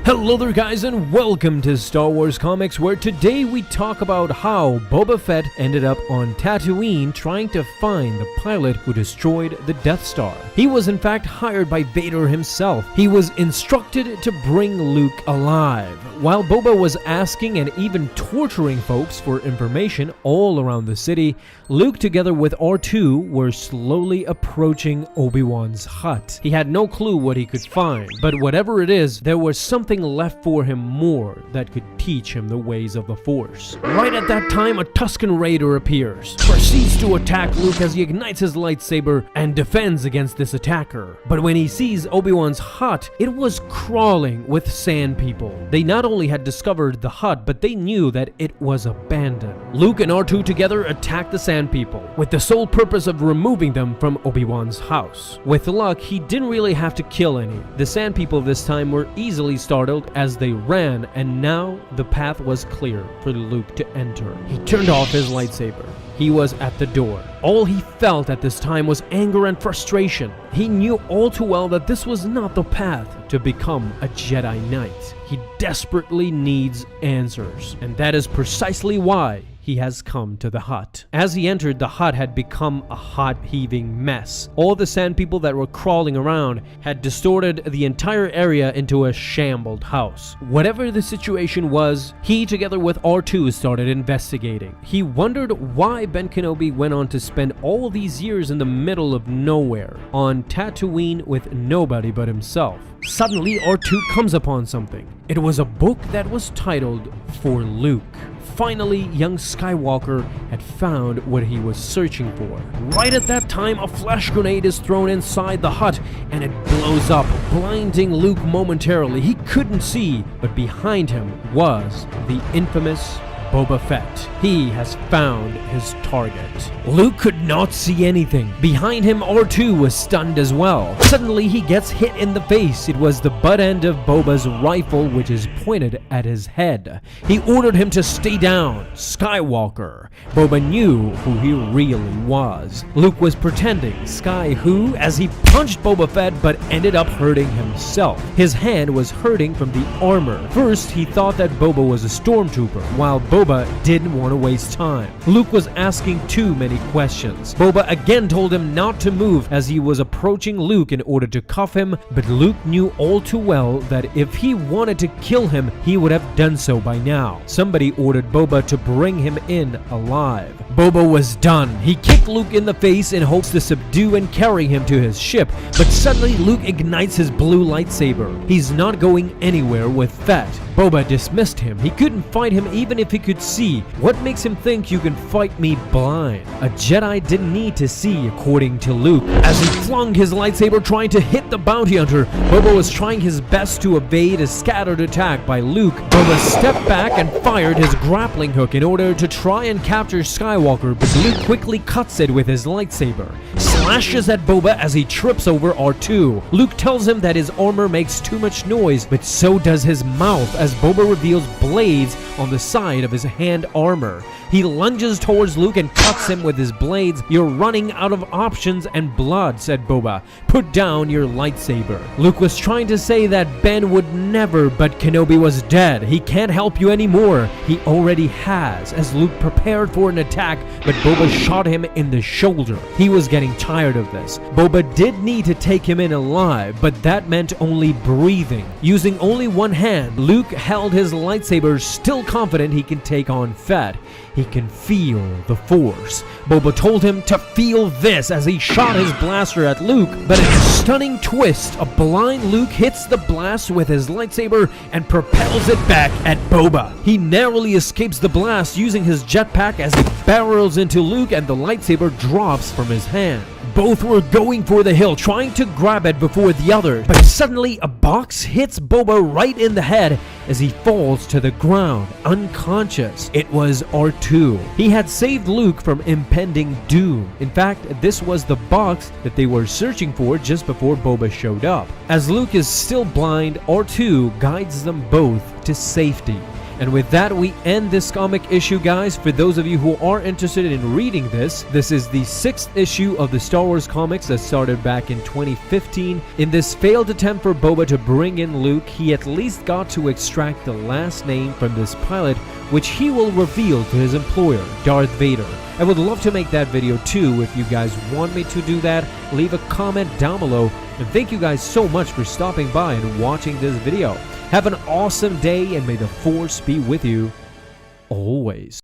Hello there guys and welcome to Star Wars Comics, where today we talk about how Boba Fett ended up on Tatooine trying to find the pilot who destroyed the Death Star. He was in fact hired by Vader himself. He was instructed to bring Luke alive. While Boba was asking and even torturing folks for information all around the city, Luke together with R2 were slowly approaching Obi-Wan's hut. He had no clue what he could find, but whatever it is, there was something left for him more that could teach him the ways of the Force. Right at that time, a Tusken Raider appears, proceeds to attack Luke as he ignites his lightsaber and defends against this attacker. But when he sees Obi-Wan's hut, it was crawling with sand people. They not only had discovered the hut, but they knew that it was abandoned. Luke and R2 together attacked the sand people, with the sole purpose of removing them from Obi-Wan's house. With luck, he didn't really have to kill any. The sand people this time were easily startled as they ran, and now the path was clear for Luke to enter. He turned off his lightsaber. He was at the door. All he felt at this time was anger and frustration. He knew all too well that this was not the path to become a Jedi Knight. He desperately needs answers, and that is precisely why he has come to the hut. As he entered, the hut had become a hot, heaving mess. All the sand people that were crawling around had distorted the entire area into a shambled house. Whatever the situation was, he together with R2 started investigating. He wondered why Ben Kenobi went on to spend all these years in the middle of nowhere, on Tatooine with nobody but himself. Suddenly, R2 comes upon something. It was a book that was titled For Luke. Finally, young Skywalker had found what he was searching for. Right at that time, a flash grenade is thrown inside the hut and it blows up, blinding Luke momentarily. He couldn't see, but behind him was the infamous Boba Fett. He has found his target. Luke could not see anything. Behind him, R2 was stunned as well. Suddenly, he gets hit in the face. It was the butt end of Boba's rifle, which is pointed at his head. He ordered him to stay down. Skywalker. Boba knew who he really was. Luke was pretending. Sky who? As he punched Boba Fett, but ended up hurting himself. His hand was hurting from the armor. First, he thought that Boba was a stormtrooper, while Boba didn't want to waste time. Luke was asking too many questions. Boba again told him not to move as he was approaching Luke in order to cuff him, but Luke knew all too well that if he wanted to kill him, he would have done so by now. Somebody ordered Boba to bring him in alive. Boba was done. He kicked Luke in the face in hopes to subdue and carry him to his ship, but suddenly Luke ignites his blue lightsaber. He's not going anywhere with Fett. Boba dismissed him. He couldn't fight him even if he could see. What makes him think you can fight me blind? A Jedi didn't need to see, according to Luke. As he flung his lightsaber trying to hit the bounty hunter, Boba was trying his best to evade a scattered attack by Luke. Boba stepped back and fired his grappling hook in order to try and capture Skywalker, but Luke quickly cuts it with his lightsaber. Slashes at Boba as he trips over R2. Luke tells him that his armor makes too much noise, but so does his mouth as Boba reveals blades on the side of his hand armor. He lunges towards Luke and cuts him with his blades. "You're running out of options and blood," said Boba. "Put down your lightsaber." Luke was trying to say that Ben would never, but Kenobi was dead. He can't help you anymore. He already has, as Luke prepared for an attack, but Boba shot him in the shoulder. He was getting tired of this. Boba did need to take him in alive, but that meant only breathing. Using only one hand, Luke held his lightsaber, still confident he can take on Fett. He can feel the Force. Boba told him to feel this as he shot his blaster at Luke, but in a stunning twist, a blind Luke hits the blast with his lightsaber and propels it back at Boba. He narrowly escapes the blast using his jetpack as he barrels into Luke and the lightsaber drops from his hand. Both were going for the hill, trying to grab it before the other, but suddenly a box hits Boba right in the head as he falls to the ground, unconscious. It was R2. He had saved Luke from impending doom. In fact, this was the box that they were searching for just before Boba showed up. As Luke is still blind, R2 guides them both to safety. And with that, we end this comic issue, guys. For those of you who are interested in reading this is the 6th issue of the Star Wars comics that started back in 2015. In this failed attempt for Boba to bring in Luke, he at least got to extract the last name from this pilot, which he will reveal to his employer, Darth Vader. I would love to make that video too. If you guys want me to do that, leave a comment down below. And thank you guys so much for stopping by and watching this video. Have an awesome day, and may the Force be with you always.